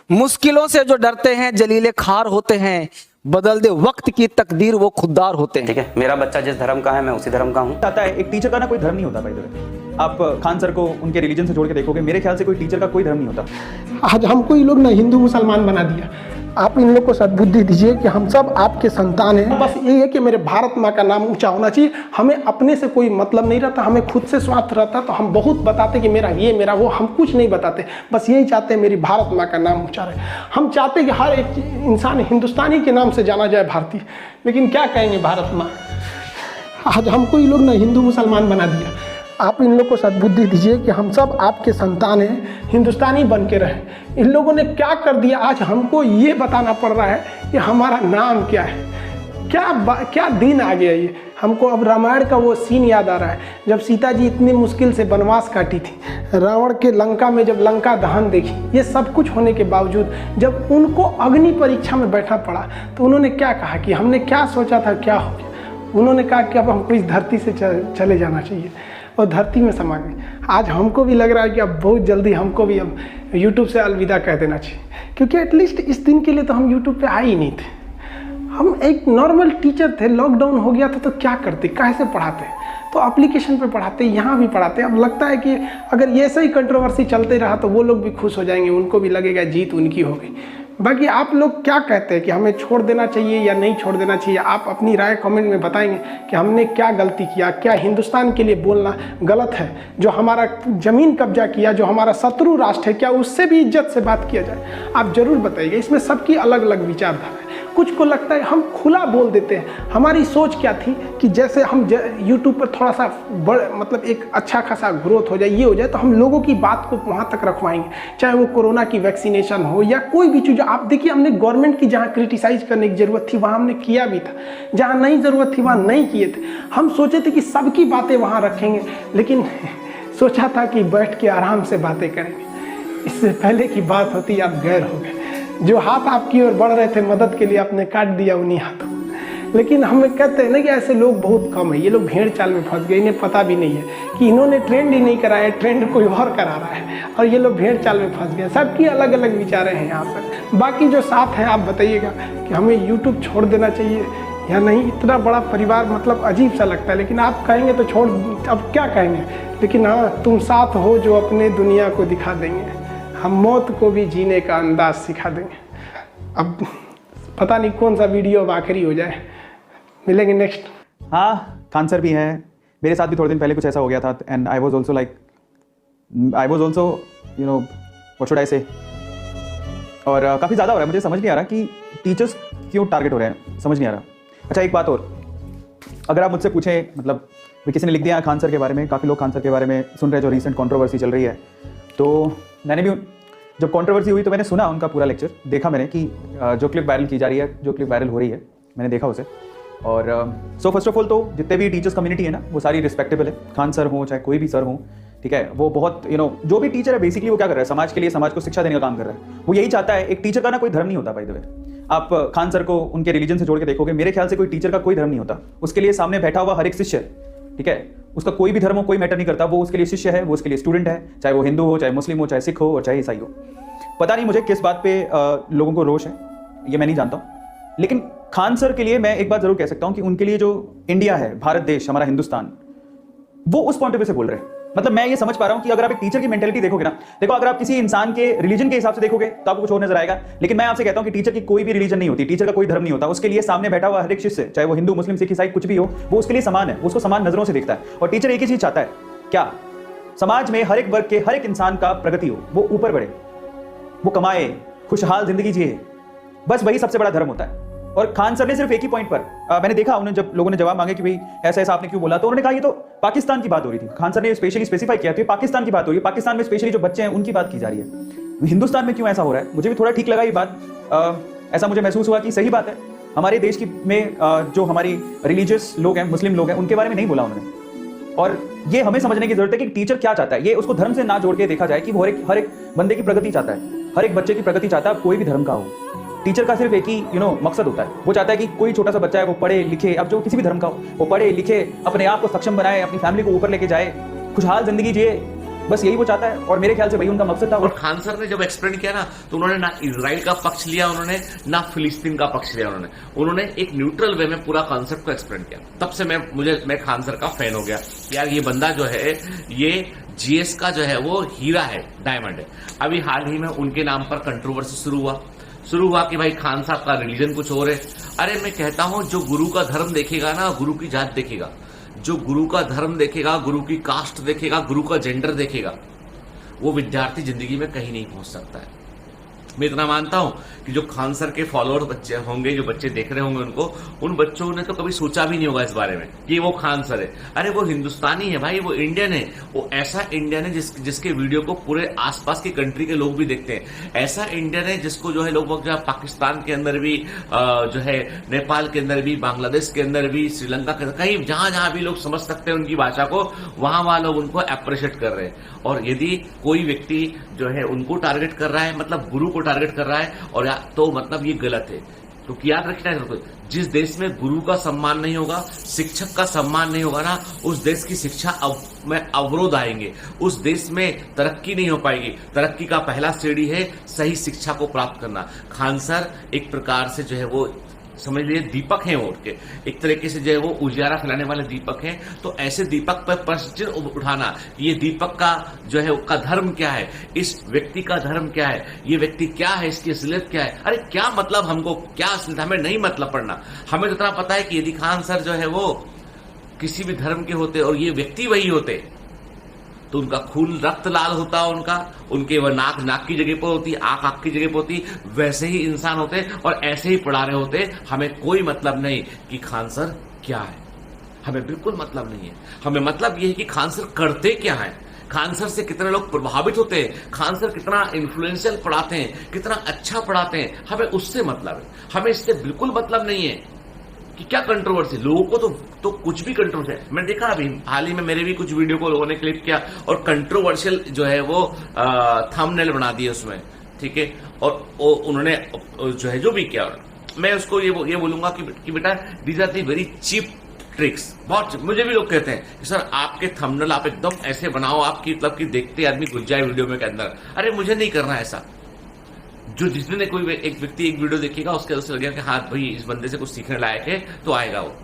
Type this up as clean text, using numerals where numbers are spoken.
मुश्किलों से जो डरते हैं जलीले खार होते हैं, बदल दे वक्त की तकदीर वो खुददार होते हैं। ठीक है, मेरा बच्चा जिस धर्म का है मैं उसी धर्म का हूँ। आता है एक टीचर का ना कोई धर्म नहीं होता भाई। आप खान सर को उनके रिलीजन से जोड़ के देखोगे, मेरे ख्याल से कोई टीचर का कोई धर्म नहीं होता। आज हमको ये लोग ना हिंदू मुसलमान बना दिया। आप इन लोग को सद्बुद्धि दीजिए कि हम सब आपके संतान हैं। बस ये है कि मेरे भारत माँ का नाम ऊंचा होना चाहिए। हमें अपने से कोई मतलब नहीं रहता, हमें खुद से स्वार्थ रहता। तो हम बहुत बताते कि मेरा ये मेरा वो, हम कुछ नहीं बताते। बस यही चाहते हैं मेरी भारत माँ का नाम ऊंचा रहे। हम चाहते हैं कि हर एक इंसान हिंदुस्तानी के नाम से जाना जाए, भारतीय। लेकिन क्या कहेंगे भारत माँ। आज हमको ये लोग ना हिंदू मुसलमान बना दिया। आप इन लोग को सद्बुद्धि दीजिए कि हम सब आपके संतान हैं, हिंदुस्तानी बन के रहें। इन लोगों ने क्या कर दिया, आज हमको ये बताना पड़ रहा है कि हमारा नाम क्या है। क्या दिन आ गया ये। हमको अब रामायण का वो सीन याद आ रहा है, जब सीता जी इतनी मुश्किल से वनवास काटी थी, रावण के लंका में जब लंका दहन देखी, ये सब कुछ होने के बावजूद जब उनको अग्नि परीक्षा में बैठना पड़ा तो उन्होंने क्या कहा कि हमने क्या सोचा था क्या हो गया। उन्होंने कहा कि अब हमको इस धरती से चले जाना चाहिए और धरती में समा गए। आज हमको भी लग रहा है कि अब बहुत जल्दी हमको भी अब यूट्यूब से अलविदा कह देना चाहिए, क्योंकि एटलीस्ट इस दिन के लिए तो हम यूट्यूब पे आए ही नहीं थे। हम एक नॉर्मल टीचर थे, लॉकडाउन हो गया था तो क्या करते, कैसे पढ़ाते, तो एप्लीकेशन पे पढ़ाते, यहाँ भी पढ़ाते। अब लगता है कि अगर ये ऐसा ही कंट्रोवर्सी चलते रहा तो वो लोग भी खुश हो जाएंगे, उनको भी लगेगा जीत उनकी हो गई। बाकी आप लोग क्या कहते हैं कि हमें छोड़ देना चाहिए या नहीं छोड़ देना चाहिए। आप अपनी राय कमेंट में बताएंगे कि हमने क्या गलती किया, क्या हिंदुस्तान के लिए बोलना गलत है, जो हमारा ज़मीन कब्जा किया, जो हमारा शत्रु राष्ट्र है, क्या उससे भी इज्जत से बात किया जाए। आप ज़रूर बताइएगा। इसमें सबकी अलग अलग विचारधारा है। कुछ को लगता है हम खुला बोल देते हैं। हमारी सोच क्या थी कि जैसे हम यूट्यूब पर थोड़ा सा मतलब एक अच्छा खासा ग्रोथ हो जाए, ये हो जाए, तो हम लोगों की बात को वहाँ तक रखवाएंगे, चाहे वो कोरोना की वैक्सीनेशन हो या कोई भी चीज़। आप देखिए, हमने गवर्नमेंट की जहाँ क्रिटिसाइज करने की ज़रूरत थी वहाँ हमने किया भी था, जहाँ नहीं ज़रूरत थी वहाँ नहीं किए थे। हम सोचे थे कि सबकी बातें वहाँ रखेंगे, लेकिन सोचा था कि बैठ के आराम से बातें करेंगे। इससे पहले की बात होती आप गैर हो गए। जो हाथ आपकी ओर बढ़ रहे थे मदद के लिए, आपने काट दिया उन्हीं हाथों। लेकिन हमें कहते हैं ना कि ऐसे लोग बहुत कम है। ये लोग भेड़ चाल में फंस गए, इन्हें पता भी नहीं है कि इन्होंने ट्रेंड ही नहीं कराया, ट्रेंड कोई और करा रहा है और ये लोग भेड़ चाल में फंस गए। सबकी अलग अलग विचारें हैं यहाँ पर। बाकी जो साथ हैं आप बताइएगा कि हमें यूट्यूब छोड़ देना चाहिए या नहीं। इतना बड़ा परिवार मतलब अजीब सा लगता है, लेकिन आप कहेंगे तो छोड़, अब क्या कहेंगे। लेकिन हाँ, तुम साथ हो जो अपने दुनिया को दिखा देंगे। हम मौत को भी जीने का अंदाज सिखा देंगे। अब पता नहीं कौन सा वीडियो अब आखिरी हो जाए। मिलेंगे नेक्स्ट। हाँ, खान सर भी हैं। मेरे साथ भी थोड़े दिन पहले कुछ ऐसा हो गया था and I was also you know what should I से। और काफ़ी ज़्यादा हो रहा है। मुझे समझ नहीं आ रहा कि टीचर्स क्यों टारगेट हो रहे हैं, समझ नहीं आ रहा। अच्छा, एक बात और, अगर आप मुझसे पूछें, मतलब किसी ने लिख दिया खान सर के बारे में, काफ़ी लोग खान सर के बारे में सुन रहे हैं, जो रिसेंट कंट्रोवर्सी चल रही है, तो मैंने भी जब कंट्रोवर्सी हुई तो मैंने सुना उनका पूरा लेक्चर, देखा मैंने कि जो क्लिप वायरल की जा रही है, जो क्लिप वायरल हो रही है, मैंने देखा उसे। और सो फर्स्ट ऑफ ऑल तो जितने भी टीचर्स कम्युनिटी है ना, वो सारी रिस्पेक्टेबल है। खान सर हो चाहे कोई भी सर हो, ठीक है, वो बहुत जो भी टीचर है बेसिकली वो क्या कर रहा है, समाज के लिए, समाज को शिक्षा देने का काम कर रहा है। वो यही चाहता है। एक टीचर का ना कोई धर्म नहीं होता बाय द वे। आप खान सर को उनके रिलीजन से जोड़ के देखोगे, मेरे ख्याल से कोई टीचर का कोई धर्म नहीं होता। उसके लिए सामने बैठा हुआ हर एक शिष्य, ठीक है, उसका कोई भी धर्म हो, कोई मैटर नहीं करता। वो उसके लिए शिष्य है, वो उसके लिए स्टूडेंट है, चाहे वो हिंदू हो, चाहे मुस्लिम हो, चाहे सिख हो और चाहे ईसाई हो। पता नहीं मुझे किस बात पे लोगों को रोष है, ये मैं नहीं जानता हूँ। लेकिन खान सर के लिए मैं एक बात जरूर कह सकता हूँ कि उनके लिए जो इंडिया है, भारत देश, हमारा हिंदुस्तान, वो उस पॉइंट ऑफ व्यू से बोल रहे हैं। मतलब मैं ये समझ पा रहा हूँ कि अगर आप एक टीचर की मेंटेलिटी देखोगे ना, देखो, अगर आप किसी इंसान के रिलीजन के हिसाब से देखोगे तो आपको कुछ और नजर आएगा। लेकिन मैं आपसे कहता हूँ कि टीचर की कोई भी रिलीजन नहीं होती, टीचर का कोई धर्म नहीं होता। उसके लिए सामने बैठा हुआ हर एक शिष्य, चाहे वो हिंदू, मुस्लिम, सिख, ईसाई कुछ भी हो, वो उसके लिए समान है, उसको समान नजरों से देखता है। और टीचर एक ही चीज चाहता है, क्या, समाज में हर एक वर्ग के हर एक इंसान का प्रगति हो, वो ऊपर बढ़े, वो कमाए, खुशहाल जिंदगी जिए, बस वही सबसे बड़ा धर्म होता है। और खान सर ने सिर्फ एक ही पॉइंट पर मैंने देखा, उन्हें जब लोगों ने जवाब मांगे कि भाई ऐसा ऐसा आपने क्यों बोला, तो उन्होंने कहा ये तो पाकिस्तान की बात हो रही थी। खान सर ने स्पेशली स्पेसिफाई किया, तो ये पाकिस्तान की बात हो रही है, पाकिस्तान में स्पेशली जो बच्चे हैं उनकी बात की जा रही है। हिंदुस्तान में क्यों ऐसा हो रहा है, मुझे भी थोड़ा ठीक लगा ये बात। ऐसा मुझे महसूस हुआ कि सही बात है। हमारे देश की में जो हमारी रिलीजियस लोग हैं, मुस्लिम लोग हैं, उनके बारे में नहीं बोला उन्होंने। और ये हमें समझने की जरूरत है कि टीचर क्या चाहता है। ये उसको धर्म से ना जोड़ के देखा जाए कि वो हर एक बंदे की प्रगति चाहता है, हर एक बच्चे की प्रगति चाहता है, कोई भी धर्म का हो। टीचर का सिर्फ एक ही मकसद होता है, वो चाहता है कि कोई छोटा सा बच्चा है वो पढ़े लिखे, अब जो किसी भी धर्म का हो, वो पढ़े लिखे, अपने आप को सक्षम बनाए, अपनी फैमिली को ऊपर लेके जाए, खुशहाल जिंदगी जिए, बस यही वो चाहता है और मेरे ख्याल से वही उनका मकसद था। और खान सर ने जब एक्सप्लेन किया ना, तो उन्होंने ना इजराइल का पक्ष लिया, उन्होंने ना फिलिस्तीन का पक्ष लिया, उन्होंने एक न्यूट्रल वे में पूरा कॉन्सेप्ट को एक्सप्लेन किया। तब से मैं खान सर का फैन हो गया। यार ये बंदा जो है, ये जीएस का जो है वो हीरा है, डायमंड है। अभी हाल ही में उनके नाम पर कंट्रोवर्सी शुरू हुआ कि भाई खान साहब का रिलीजन कुछ और है। अरे मैं कहता हूं, जो गुरु का धर्म देखेगा ना, गुरु की जात देखेगा, जो गुरु का धर्म देखेगा, गुरु की कास्ट देखेगा, गुरु का जेंडर देखेगा, वो विद्यार्थी जिंदगी में कहीं नहीं पहुंच सकता है। मैं इतना मानता हूं कि जो खान सर के फॉलोअर बच्चे होंगे, जो बच्चे देख रहे होंगे उनको, उन बच्चों ने तो कभी सोचा भी नहीं होगा इस बारे में कि वो खान सर है। अरे वो हिंदुस्तानी है भाई, वो इंडियन है, वो ऐसा इंडियन है जिसके वीडियो को पूरे आसपास की कंट्री के लोग भी देखते हैं। ऐसा इंडियन है जिसको जो है लोग पाकिस्तान के अंदर भी, जो है नेपाल के अंदर भी, बांग्लादेश के अंदर भी, श्रीलंका के अंदर, कहीं जहां भी लोग समझ सकते हैं उनकी भाषा को, वहां लोग उनको अप्रिशिएट कर रहे हैं। और यदि कोई व्यक्ति जो है उनको टारगेट कर रहा है, मतलब गुरु को टारगेट कर रहा है, और तो मतलब ये गलत है। क्योंकि याद रखना, जिस देश में गुरु का सम्मान नहीं होगा, शिक्षक का सम्मान नहीं होगा ना, उस देश की शिक्षा में अवरोध आएंगे, उस देश में तरक्की नहीं हो पाएगी। तरक्की का पहला सीढ़ी है सही शिक्षा को प्राप्त करना। खान सर एक प्रकार से जो है वो समझ लीजिए दीपक हैं, उठ के एक तरीके से जो है वो उजियारा फैलाने वाले दीपक हैं। तो ऐसे दीपक पर प्रश्न उठाना, ये दीपक का जो है उसका धर्म क्या है, इस व्यक्ति का धर्म क्या है, ये व्यक्ति क्या है, इसकी असलियत क्या है। अरे क्या मतलब, हमको क्या असलियत, हमें नहीं मतलब पढ़ना। हमें तो इतना पता है कि यदि खान सर जो है वो किसी भी धर्म के होते और ये व्यक्ति वही होते, तो उनका खून रक्त लाल होता, उनके वह नाक की जगह पर होती, आंख की जगह पर होती, वैसे ही इंसान होते और ऐसे ही पढ़ा रहे होते। हमें कोई मतलब नहीं कि खान सर क्या है, हमें बिल्कुल मतलब नहीं है। हमें मतलब यह है कि खान सर करते क्या है, खान सर से कितने लोग प्रभावित होते हैं, खान सर कितना इन्फ्लुएंशियल पढ़ाते हैं, कितना अच्छा पढ़ाते हैं, हमें उससे मतलब है। हमें इससे बिल्कुल मतलब नहीं है कि क्या कंट्रोवर्सी, लोगों को तो कुछ भी कंट्रोवर्सी है। मैंने देखा अभी हाल ही में मेरे भी कुछ वीडियो को लोगों ने क्लिप किया और कंट्रोवर्शियल जो है वो थंबनेल बना दिए उसमें, ठीक है। और उन्होंने जो है जो भी किया, मैं उसको ये बोलूंगा कि बेटा these are the very cheap tricks. बहुत मुझे भी लोग कहते हैं कि सर आपके थंबनेल आप एकदम ऐसे बनाओ आपकी मतलब कि देखते आदमी घुस जाए वीडियो में के अंदर। अरे मुझे नहीं करना ऐसा। जो जिस दिन कोई एक व्यक्ति एक वीडियो देखेगा उसके लगेगा कि हाँ भाई इस बंदे से कुछ सीखने लायक है, तो आएगा वो।